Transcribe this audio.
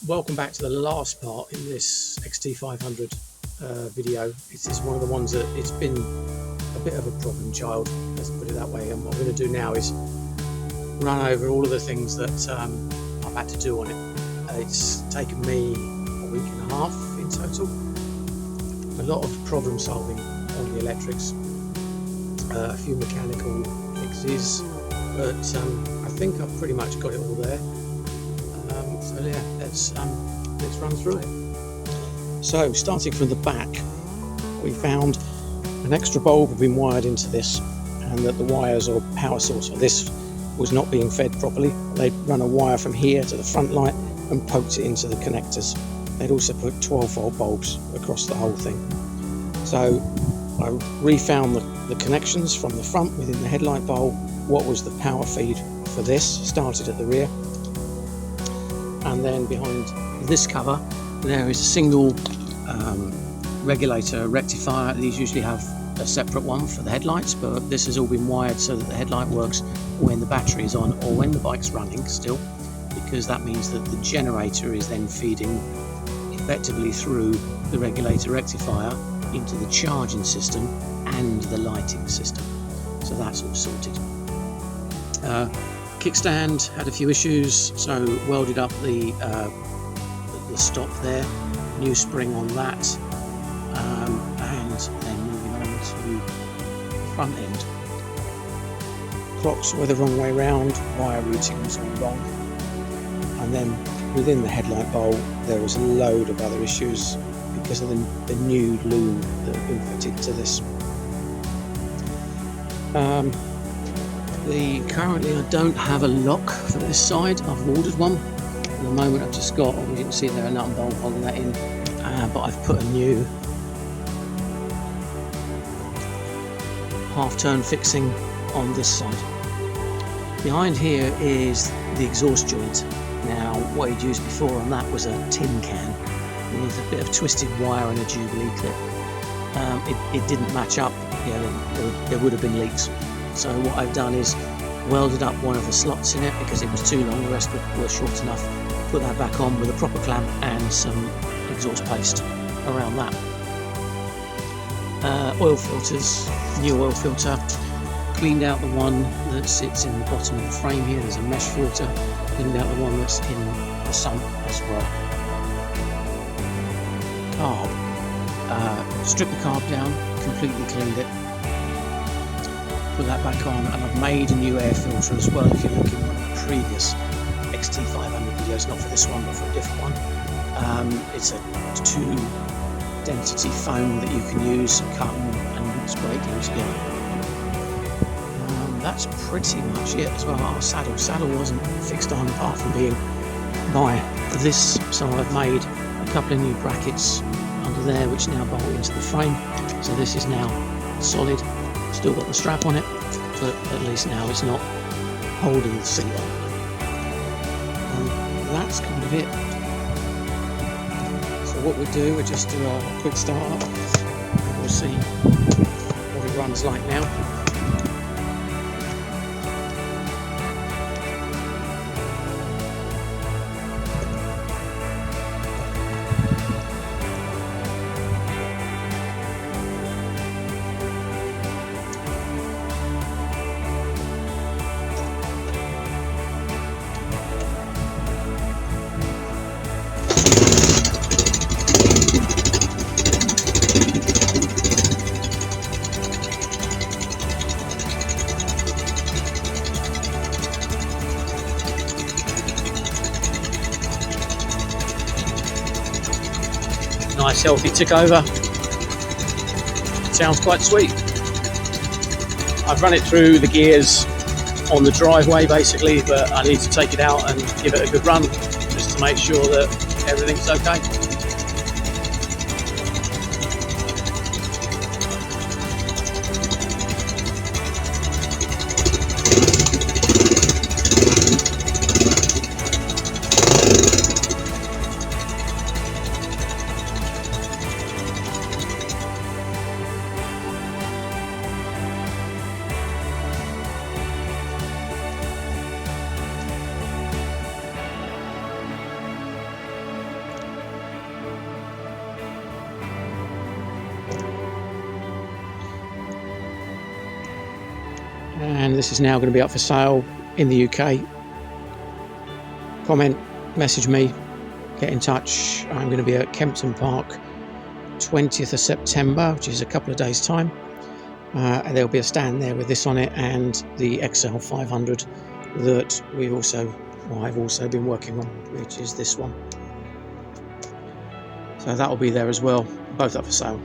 Welcome back to the last part in this XT500 video. It's one of the ones that it's been a bit of a problem child, let's put it that way, and what I'm going to do now is run over all of the things that I've had to do on it. It's taken me a week and a half in total. A lot of problem solving on the electrics, a few mechanical fixes, but I think I've pretty much got it all there. So yeah, let's run through it. So starting from the back, we found an extra bulb had been wired into this, and that the wires or power source for this was not being fed properly. They'd run a wire from here to the front light and poked it into the connectors. They'd also put 12-volt bulbs across the whole thing. So I refound the connections from the front within the headlight bulb. What was the power feed for this? Started at the rear. And then behind this cover there is a single regulator rectifier. These usually have a separate one for the headlights, but this has all been wired so that the headlight works when the battery is on or when the bike's running still, because that means that the generator is then feeding effectively through the regulator rectifier into the charging system and the lighting system. So that's all sorted. Kickstand had a few issues, so welded up the stop there, new spring on that, and then moving on to the front end. Clocks were the wrong way round, wire routing was all wrong, and then within the headlight bowl there was a load of other issues because of the new loom that had been fitted to this. Currently I don't have a lock for this side. I've ordered one. At the moment I've just got, you can see there, a nut and bolt holding that in, but I've put a new half-turn fixing on this side. Behind here is the exhaust joint. Now what he'd used before on that was a tin can with a bit of twisted wire and a Jubilee clip. It didn't match up. Yeah, there would have been leaks. So what I've done is welded up one of the slots in it because it was too long, the rest were short enough. Put that back on with a proper clamp and some exhaust paste around that. Oil filters, new oil filter. Cleaned out the one that sits in the bottom of the frame here, there's a mesh filter. Cleaned out the one that's in the sump as well. Carb. Stripped the carb down, completely cleaned it. Put that back on, and I've made a new air filter as well. If you look in one of the previous XT500 videos, not for this one but for a different one, it's a 2-density foam that you can use, cut and spray glue together. That's pretty much it as well. Our saddle wasn't fixed on apart from being by this, so I've made a couple of new brackets under there which now bolt into the frame, so this is now solid. Still got the strap on it, but at least now it's not holding the seat on. And that's kind of it. So what we'll do, we'll just do a quick start up and we'll see what it runs like now. Nice healthy tick over. Sounds quite sweet. I've run it through the gears on the driveway basically, but I need to take it out and give it a good run just to make sure that everything's okay. and this is now going to be up for sale in the UK. Comment, message me, get in touch. I'm going to be at Kempton Park 20th of September, which is a couple of days time, and there'll be a stand there with this on it and the XL500 that I've also been working on, which is this one. So that will be there as well, both up for sale.